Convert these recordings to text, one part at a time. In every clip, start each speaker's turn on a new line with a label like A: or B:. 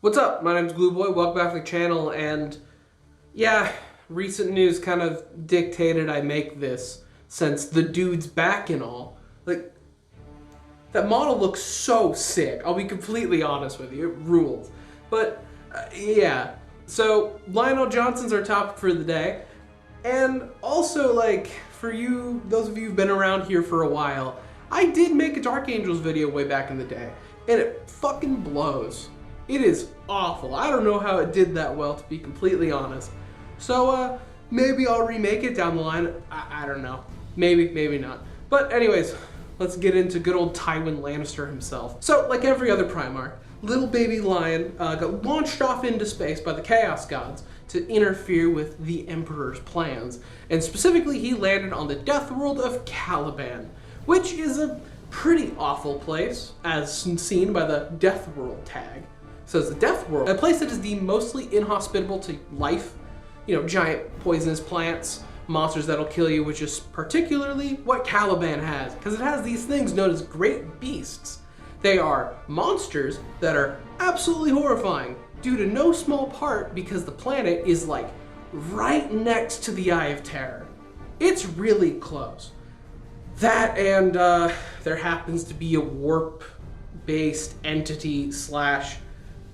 A: What's up? My name's Glueboy, welcome back to the channel, and yeah, recent news kind of dictated I make this, since the dude's back and all. Like, that model looks so sick, I'll be completely honest with you, it rules. But, yeah, so Lionel Johnson's our topic for the day, and also, like, for you, those of you who've been around here for a while, I did make a Dark Angels video way back in the day, and it fucking blows. It is awful. I don't know how it did that well, to be completely honest. So, maybe I'll remake it down the line. I don't know. Maybe, maybe not. But anyways, let's get into good old Tywin Lannister himself. So, like every other Primarch, little baby lion got launched off into space by the Chaos Gods to interfere with the Emperor's plans. And specifically, he landed on the death world of Caliban, which is a pretty awful place, as seen by the Death World tag. So it's the Death World, a place that is deemed mostly inhospitable to life. You know, giant poisonous plants, monsters that'll kill you, which is particularly what Caliban has, because it has these things known as great beasts. They are monsters that are absolutely horrifying, due to no small part because the planet is like right next to the Eye of Terror. It's really close. That and there happens to be a warp-based entity slash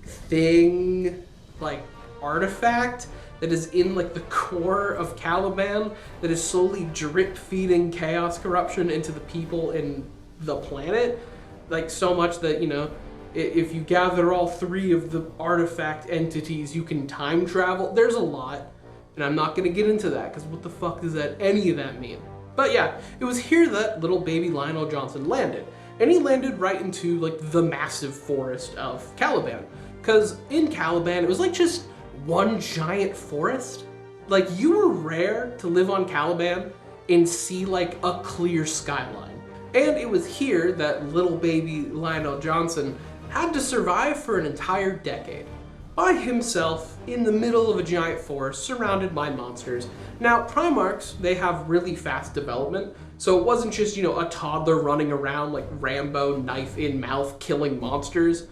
A: thing, like artifact, that is in like the core of Caliban that is slowly drip feeding chaos corruption into the people in the planet, like so much that, you know, if you gather all three of the artifact entities, you can time travel. There's a lot, and I'm not gonna get into that because what the fuck does that any of that mean? But yeah, it was here that little baby Lionel Johnson landed, and he landed right into like the massive forest of Caliban. Because in Caliban, it was like just one giant forest. Like, you were rare to live on Caliban and see like a clear skyline. And it was here that little baby Lionel Johnson had to survive for an entire decade by himself in the middle of a giant forest surrounded by monsters. Now, Primarchs, they have really fast development, so it wasn't just, you know, a toddler running around like Rambo, knife in mouth, killing monsters.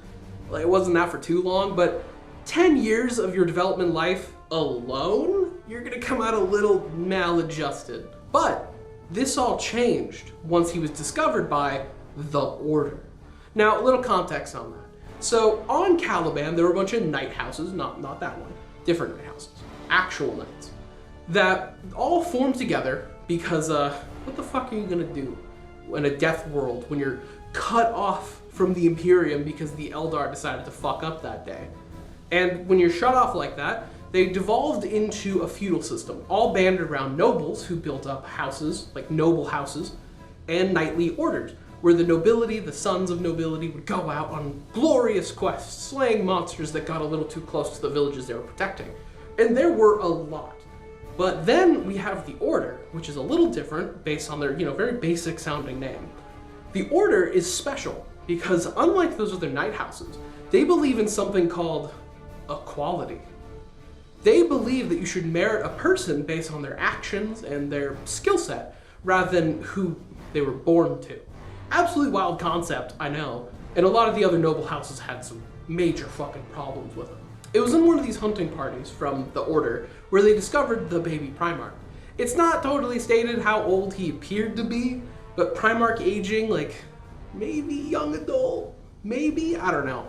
A: Like, it wasn't that for too long, but 10 years of your development life alone, you're gonna come out a little maladjusted. But this all changed once he was discovered by the Order. Now, a little context on that. So on Caliban, there were a bunch of night houses, not that one, different night houses, actual knights, that all formed together because, what the fuck are you gonna do in a death world when you're cut off from the Imperium because the Eldar decided to fuck up that day? And when you're shut off like that, they devolved into a feudal system, all banded around nobles who built up houses, like noble houses, and knightly orders, where the nobility, the sons of nobility, would go out on glorious quests, slaying monsters that got a little too close to the villages they were protecting. And there were a lot. But then we have the Order, which is a little different based on their, you know, very basic sounding name. The Order is special because unlike those other night houses, they believe in something called equality. They believe that you should merit a person based on their actions and their skill set rather than who they were born to. Absolutely wild concept, I know, and a lot of the other noble houses had some major fucking problems with it. It was in one of these hunting parties from the Order where they discovered the baby Primarch. It's not totally stated how old he appeared to be, but Primarch aging, like, maybe young adult, maybe, I don't know.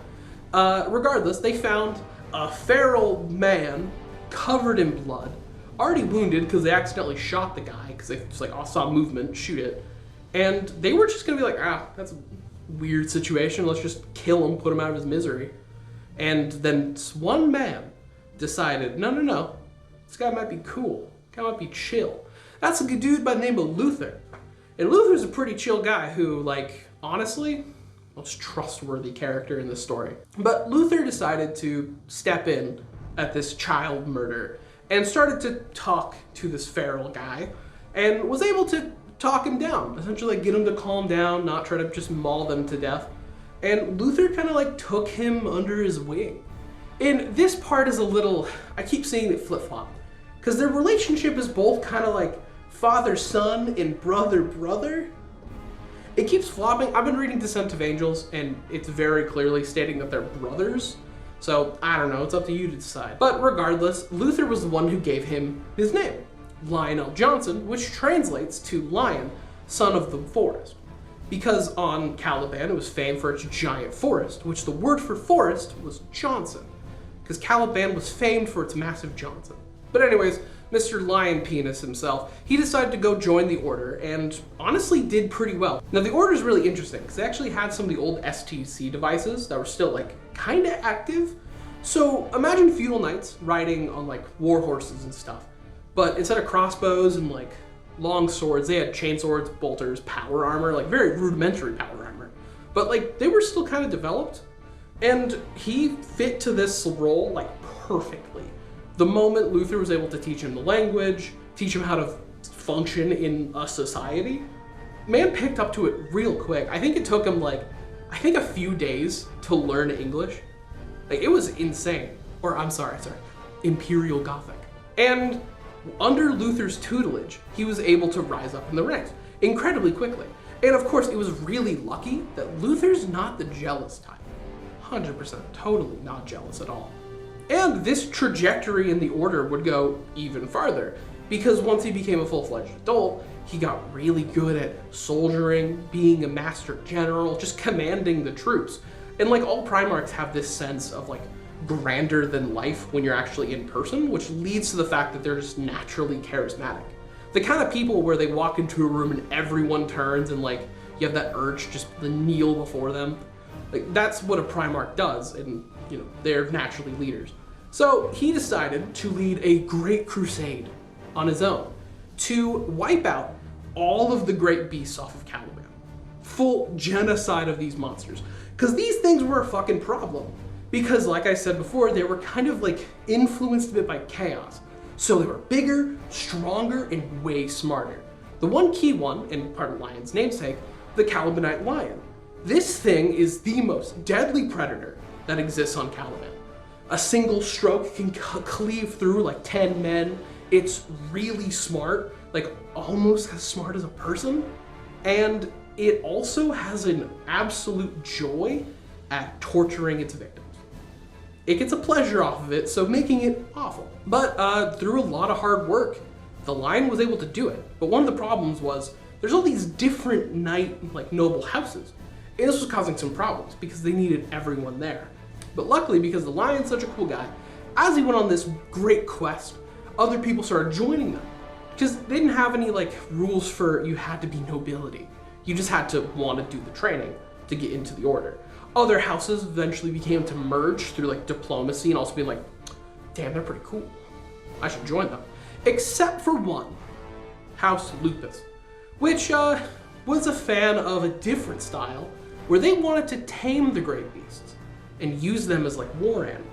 A: Regardless, they found a feral man covered in blood, already wounded because they accidentally shot the guy because they just like saw movement, shoot it. And they were just gonna be like, that's a weird situation, let's just kill him, put him out of his misery. And then one man decided, no, this guy might be cool, this guy might be chill. That's a good dude by the name of Luther. And Luther's a pretty chill guy who, like, honestly, most trustworthy character in this story. But Luther decided to step in at this child murder and started to talk to this feral guy and was able to talk him down, essentially like get him to calm down, not try to just maul them to death. And Luther kind of like took him under his wing. And this part is a little, I keep saying it flip-flop, because their relationship is both kind of like father-son and brother-brother. It keeps flopping. I've been reading Descent of Angels, and it's very clearly stating that they're brothers. So, I don't know, it's up to you to decide. But regardless, Luther was the one who gave him his name, Lionel Johnson, which translates to Lion, Son of the Forest. Because on Caliban, it was famed for its giant forest, which the word for forest was Johnson, because Caliban was famed for its massive Johnson. But anyways, Mr. Lion Penis himself, he decided to go join the Order, and honestly did pretty well. Now the Order is really interesting, because they actually had some of the old STC devices that were still like kinda active. So imagine feudal knights riding on like war horses and stuff, but instead of crossbows and like long swords, they had chainswords, bolters, power armor, like very rudimentary power armor. But like they were still kind of developed, and he fit to this role like perfectly. The moment Luther was able to teach him the language, teach him how to function in a society, man picked up to it real quick. I think it took him like, a few days to learn English. Like it was insane. Or I'm sorry, Imperial Gothic. And under Luther's tutelage, he was able to rise up in the ranks incredibly quickly. And of course, it was really lucky that Luther's not the jealous type. 100%, totally not jealous at all. And this trajectory in the Order would go even farther, because once he became a full-fledged adult, he got really good at soldiering, being a master general, just commanding the troops. And like all Primarchs have this sense of like grander than life when you're actually in person, which leads to the fact that they're just naturally charismatic. The kind of people where they walk into a room and everyone turns and like you have that urge just to kneel before them. Like that's what a Primarch does, and you know, they're naturally leaders. So he decided to lead a great crusade on his own to wipe out all of the great beasts off of Caliban. Full genocide of these monsters. Because these things were a fucking problem. Because like I said before, they were kind of like influenced a bit by chaos. So they were bigger, stronger, and way smarter. The one key one, and part of Lion's namesake, the Calibanite lion. This thing is the most deadly predator that exists on Caliban. A single stroke can cleave through like 10 men. It's really smart, like almost as smart as a person. And it also has an absolute joy at torturing its victims. It gets a pleasure off of it, so making it awful. But through a lot of hard work, the lion was able to do it. But one of the problems was there's all these different knight, like noble houses. And this was causing some problems because they needed everyone there. But luckily, because the lion's such a cool guy, as he went on this great quest, other people started joining them. Because they didn't have any like rules for you had to be nobility. You just had to want to do the training to get into the Order. Other houses eventually became to merge through like diplomacy and also being like, damn, they're pretty cool. I should join them. Except for one, House Lupus, which was a fan of a different style where they wanted to tame the great beasts and use them as like war animals.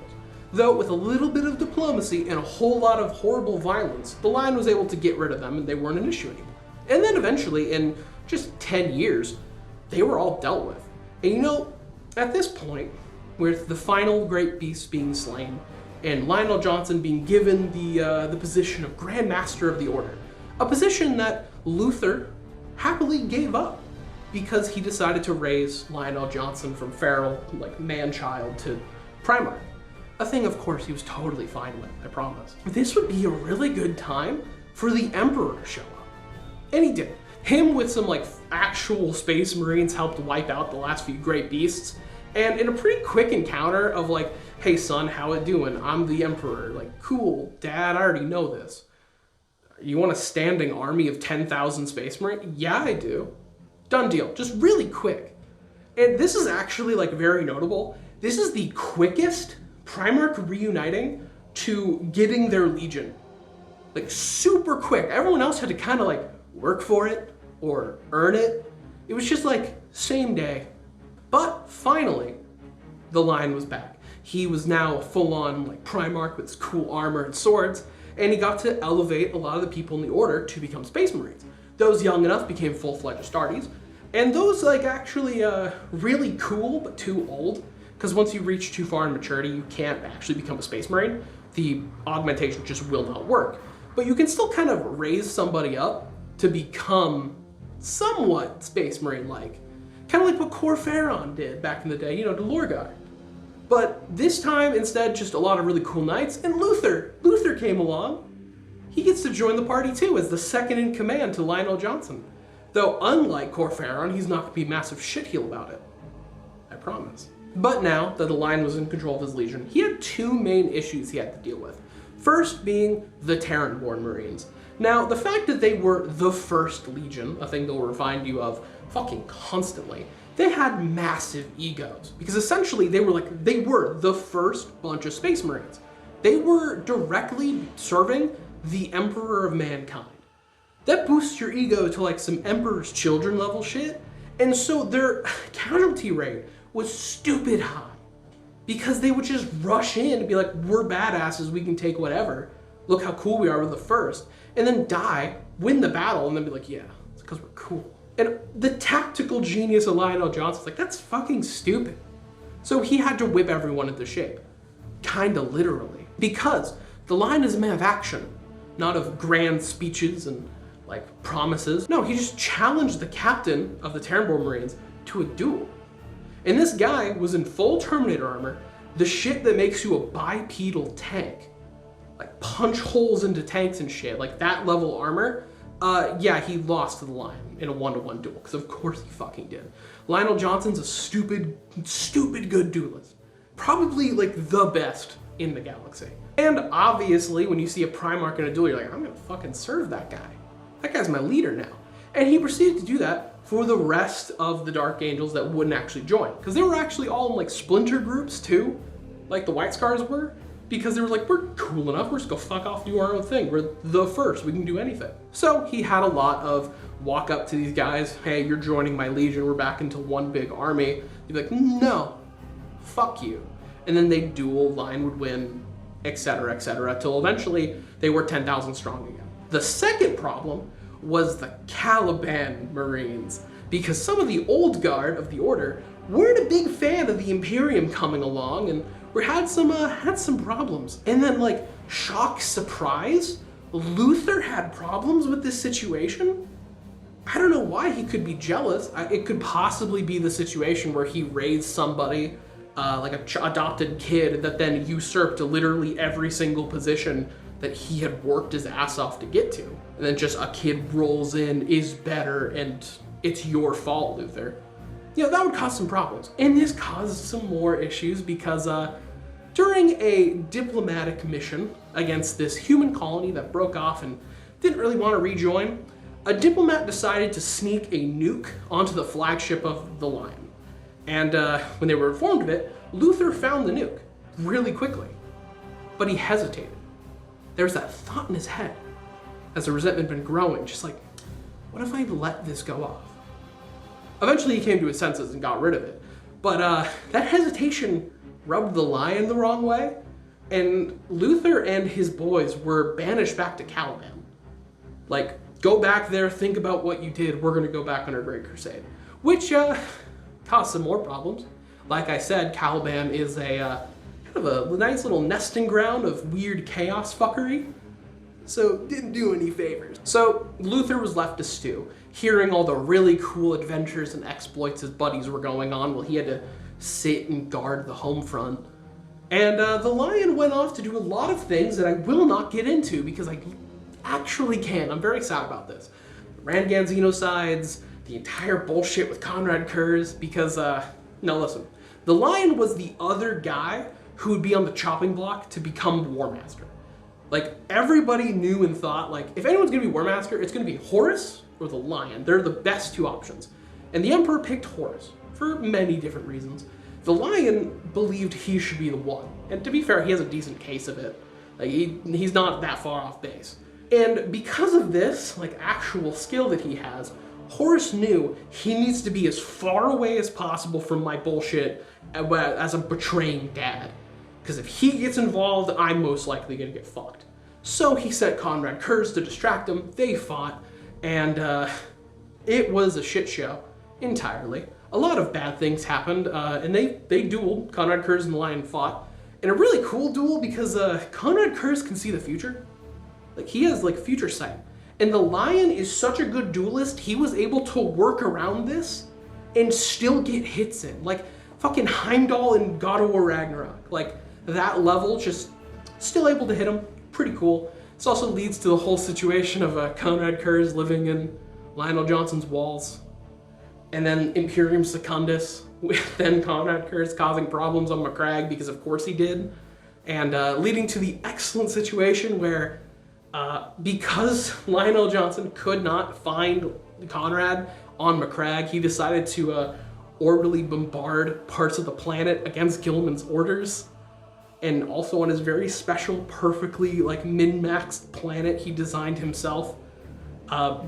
A: Though with a little bit of diplomacy and a whole lot of horrible violence, the lion was able to get rid of them and they weren't an issue anymore. And then eventually, in just 10 years, they were all dealt with. And you know, at this point, with the final great beast being slain, and Lionel Johnson being given the position of Grand Master of the Order, a position that Luther happily gave up because he decided to raise Lionel Johnson from feral, like man-child, to Primarch. A thing, of course, he was totally fine with, I promise. This would be a really good time for the Emperor to show up. And he did. Him with some like actual space marines helped wipe out the last few great beasts. And in a pretty quick encounter of like, hey son, how it doing? I'm the Emperor. Like, cool, dad, I already know this. You want a standing army of 10,000 space marines? Yeah, I do. Done deal, just really quick. And this is actually like very notable. This is the quickest Primarch reuniting to getting their legion. Like super quick. Everyone else had to kind of like work for it or earn it. It was just like same day. But finally, the lion was back. He was now full-on like Primarch with his cool armor and swords, and he got to elevate a lot of the people in the Order to become Space Marines. Those young enough became full-fledged Astartes, and those like actually really cool but too old, because once you reach too far in maturity, you can't actually become a Space Marine. The augmentation just will not work. But you can still kind of raise somebody up to become somewhat Space Marine-like. Kind of like what Corferon did back in the day, you know, to Lorgar. But this time, instead, just a lot of really cool knights, and Luther came along. He gets to join the party too as the second in command to Lionel Johnson. Though unlike Corferon, he's not going to be a massive shitheel about it. I promise. But now that the Lion was in control of his legion, he had two main issues he had to deal with. First being the Terran-born Marines. Now, the fact that they were the first legion, a thing they'll remind you of fucking constantly, they had massive egos. Because essentially they were the first bunch of Space Marines. They were directly serving the Emperor of Mankind. That boosts your ego to like some Emperor's Children level shit. And so their casualty rate was stupid high. Because they would just rush in and be like, we're badasses, we can take whatever. Look how cool we are, we're the first. And then die, win the battle, and then be like, yeah, it's because we're cool. And the tactical genius of Lionel Johnson's like, that's fucking stupid. So he had to whip everyone into shape. Kinda literally. Because the Lion is a man of action, not of grand speeches and like promises. No, he just challenged the captain of the Terran-born Marines to a duel. And this guy was in full Terminator armor, the shit that makes you a bipedal tank. Like punch holes into tanks and shit, like that level armor. Yeah, he lost to the Lion in a 1-to-1 duel, because of course he fucking did. Lionel Johnson's a stupid good duelist. Probably like the best in the galaxy. And obviously when you see a Primarch in a duel, you're like, I'm gonna fucking serve that guy. That guy's my leader now. And he proceeded to do that for the rest of the Dark Angels that wouldn't actually join. Because they were actually all in like splinter groups too, like the White Scars were. Because they were like, we're cool enough, we're just gonna fuck off, do our own thing. We're the first, we can do anything. So he had a lot of walk up to these guys, hey, you're joining my legion, we're back into one big army. They'd be like, no, fuck you. And then they'd duel, Lion would win, etc., till eventually they were 10,000 strong again. The second problem was the Caliban Marines, because some of the old guard of the Order weren't a big fan of the Imperium coming along, and we had some problems. And then like, shock, surprise, Luther had problems with this situation. I don't know why he could be jealous. It could possibly be the situation where he raised somebody, like a adopted kid that then usurped literally every single position that he had worked his ass off to get to. And then just a kid rolls in, is better, and it's your fault, Luther. You know, that would cause some problems. And this caused some more issues because during a diplomatic mission against this human colony that broke off and didn't really want to rejoin, a diplomat decided to sneak a nuke onto the flagship of the Lion. And when they were informed of it, Luther found the nuke really quickly, but he hesitated. There was that thought in his head as the resentment had been growing, just like, what if I let this go off? Eventually he came to his senses and got rid of it. But that hesitation rubbed the Lion the wrong way, and Luther and his boys were banished back to Caliban. Like, go back there, think about what you did, we're gonna go back on our Great Crusade. Which caused some more problems. Like I said, Caliban is a kind of a nice little nesting ground of weird chaos fuckery. So didn't do any favors. So Luther was left to stew, hearing all the really cool adventures and exploits his buddies were going on while he had to sit and guard the home front. And the Lion went off to do a lot of things that I will not get into because I actually can. I'm very sad about this. Rangan genocides, the entire bullshit with Conrad Kurz, because, no, listen. The Lion was the other guy who would be on the chopping block to become War Master. Like, everybody knew and thought, like, if anyone's gonna be War Master, it's gonna be Horus or the Lion. They're the best two options. And the Emperor picked Horus for many different reasons. The Lion believed he should be the one. And to be fair, he has a decent case of it. Like, he's not that far off base. And because of this, like, actual skill that he has, Horus knew he needs to be as far away as possible from my bullshit as a betraying dad. Because if he gets involved, I'm most likely gonna get fucked. So he sent Conrad Kurz to distract him, they fought, and it was a shit show entirely. A lot of bad things happened, and they dueled. Conrad Kurz and the Lion fought. And a really cool duel because Conrad Kurz can see the future. Like, he has, like, future sight. And the Lion is such a good duelist, he was able to work around this and still get hits in. Like, fucking Heimdall in God of War Ragnarok. Like, that level, just still able to hit him. Pretty cool. This also leads to the whole situation of Conrad Kurz living in Lionel Johnson's walls. And then Imperium Secundus, with then Conrad Kurz causing problems on McCragg, because of course he did. And leading to the excellent situation where, because Lionel Johnson could not find Conrad on McCragg, he decided to orbitally bombard parts of the planet against Gilman's orders. And also on his very special, perfectly like min-maxed planet he designed himself.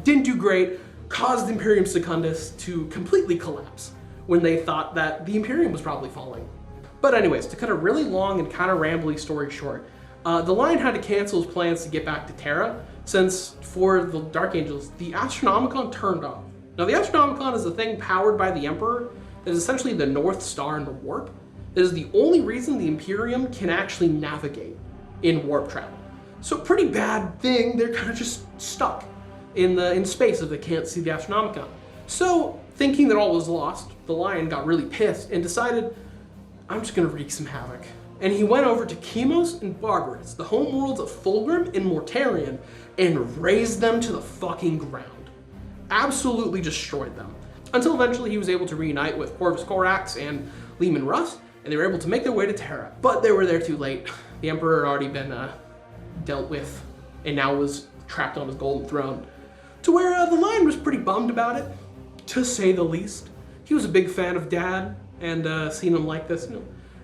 A: Didn't do great, caused Imperium Secundus to completely collapse when they thought that the Imperium was probably falling. But anyways, to cut a really long and kind of rambly story short, the Lion had to cancel his plans to get back to Terra, since for the Dark Angels, the Astronomicon turned off. Now the Astronomicon is a thing powered by the Emperor that is essentially the North Star in the warp. That is the only reason the Imperium can actually navigate in warp travel. So pretty bad thing, they're kind of just stuck in space if they can't see the Astronomicon. So thinking that all was lost, the Lion got really pissed and decided, I'm just gonna wreak some havoc. And he went over to Chemos and Barbarous, the homeworlds of Fulgrim and Mortarion, and razed them to the fucking ground. Absolutely destroyed them. Until eventually he was able to reunite with Corvus Corax and Leman Russ, and they were able to make their way to Terra. But they were there too late. The Emperor had already been dealt with, and now was trapped on his golden throne. To where the Lion was pretty bummed about it, to say the least. He was a big fan of Dad, and seeing him like this,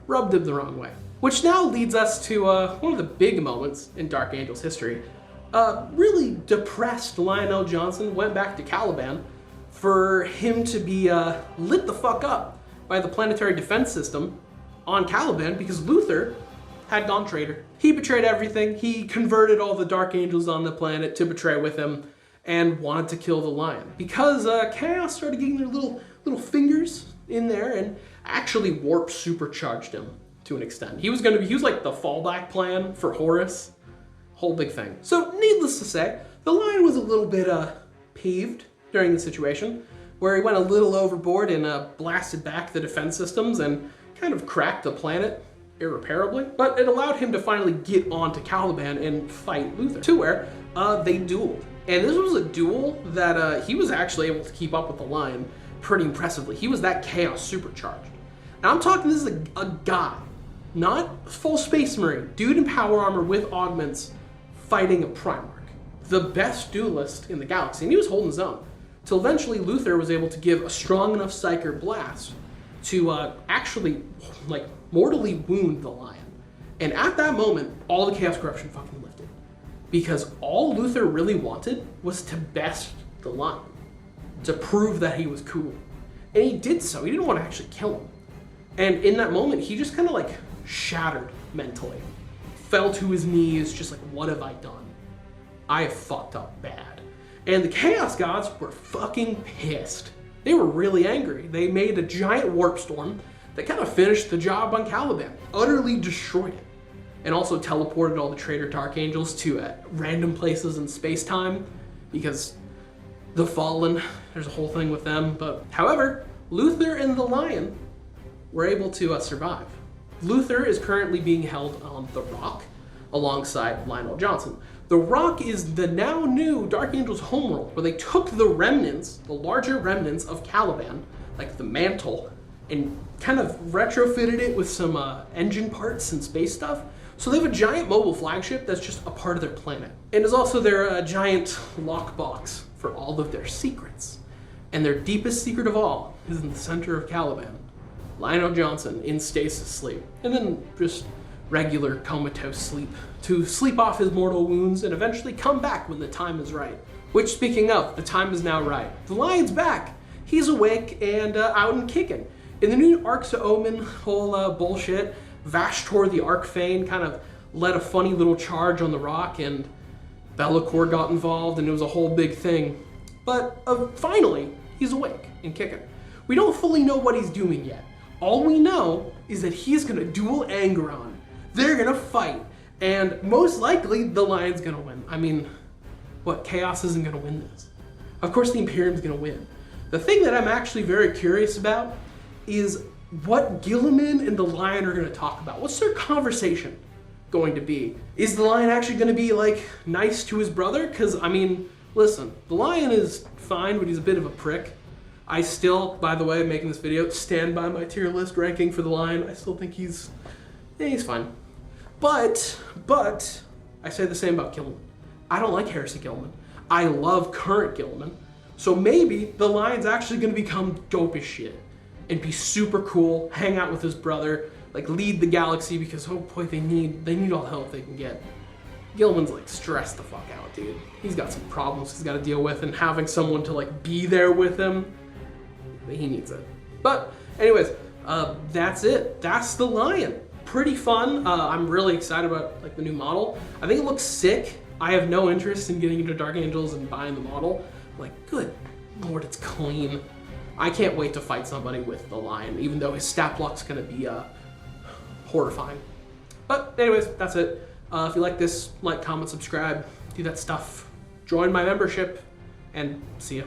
A: rubbed him the wrong way. Which now leads us to one of the big moments in Dark Angels history. Really depressed Lionel Johnson went back to Caliban for him to be lit the fuck up by the planetary defense system on Caliban because Luther had gone traitor. He betrayed everything. He converted all the Dark Angels on the planet to betray with him and wanted to kill the Lion. Because Chaos started getting their little fingers in there and actually warp supercharged him to an extent. He was like the fallback plan for Horus. Whole big thing. So needless to say, the Lion was a little bit peeved during the situation, where he went a little overboard and blasted back the defense systems and kind of cracked the planet irreparably. But it allowed him to finally get onto Caliban and fight Luther, to where they dueled. And this was a duel that he was actually able to keep up with the Lion pretty impressively. He was that Chaos supercharged. And I'm talking, this is a guy, not full Space Marine, dude in power armor with augments fighting a Primarch. The best duelist in the galaxy, and he was holding his own. Till eventually Luther was able to give a strong enough Psyker blast to actually, like, mortally wound the Lion. And at that moment, all the Chaos Corruption fucking lifted. Because all Luther really wanted was to best the Lion, to prove that he was cool. And he did so. He didn't want to actually kill him. And in that moment, he just kind of like shattered mentally. Fell to his knees, just like, what have I done? I have fucked up bad. And the Chaos Gods were fucking pissed. They were really angry. They made a giant warp storm that kind of finished the job on Caliban, utterly destroyed it, and also teleported all the traitor Dark Angels to random places in space-time, because the Fallen, there's a whole thing with them. But however, Luther and the Lion were able to survive. Luther is currently being held on the Rock alongside Lionel Johnson. The Rock is the now new Dark Angels homeworld, where they took the remnants, the larger remnants of Caliban, like the mantle, and kind of retrofitted it with some engine parts and space stuff. So they have a giant mobile flagship that's just a part of their planet. And is also their giant lockbox for all of their secrets. And their deepest secret of all is in the center of Caliban. Lionel Johnson in stasis sleep, and then just regular comatose sleep to sleep off his mortal wounds and eventually come back when the time is right. Which, speaking of, the time is now right. The Lion's back. He's awake and out and kicking. In the new Arcs of Omen whole bullshit, Vashtor the Archfane kind of led a funny little charge on the Rock, and Be'lakor got involved, and it was a whole big thing. But finally, he's awake and kicking. We don't fully know what he's doing yet. All we know is that he's gonna duel Angron. They're gonna fight, and most likely the Lion's gonna win. I mean, what, Chaos isn't gonna win this? Of course the Imperium's gonna win. The thing that I'm actually very curious about is what Gilliman and the Lion are going to talk about. What's their conversation going to be? Is the Lion actually going to be like nice to his brother? Because I mean, listen, the Lion is fine, but he's a bit of a prick. I still, by the way, making this video, stand by my tier list ranking for the Lion. I still think he's fine. But I say the same about Gilliman. I don't like Heresy Gilliman. I love current Gilliman. So maybe the Lion's actually going to become dope as shit and be super cool, hang out with his brother, like lead the galaxy, because oh boy, they need all the help they can get. Gilliman's like stressed the fuck out, dude. He's got some problems he's got to deal with, and having someone to like be there with him, he needs it. But anyways, that's it. That's the Lion. Pretty fun. I'm really excited about like the new model. I think it looks sick. I have no interest in getting into Dark Angels and buying the model. Like, good lord, it's clean. I can't wait to fight somebody with the Lion, even though his stat block's gonna be horrifying. But anyways, that's it. If you like this, like, comment, subscribe, do that stuff. Join my membership, and see ya.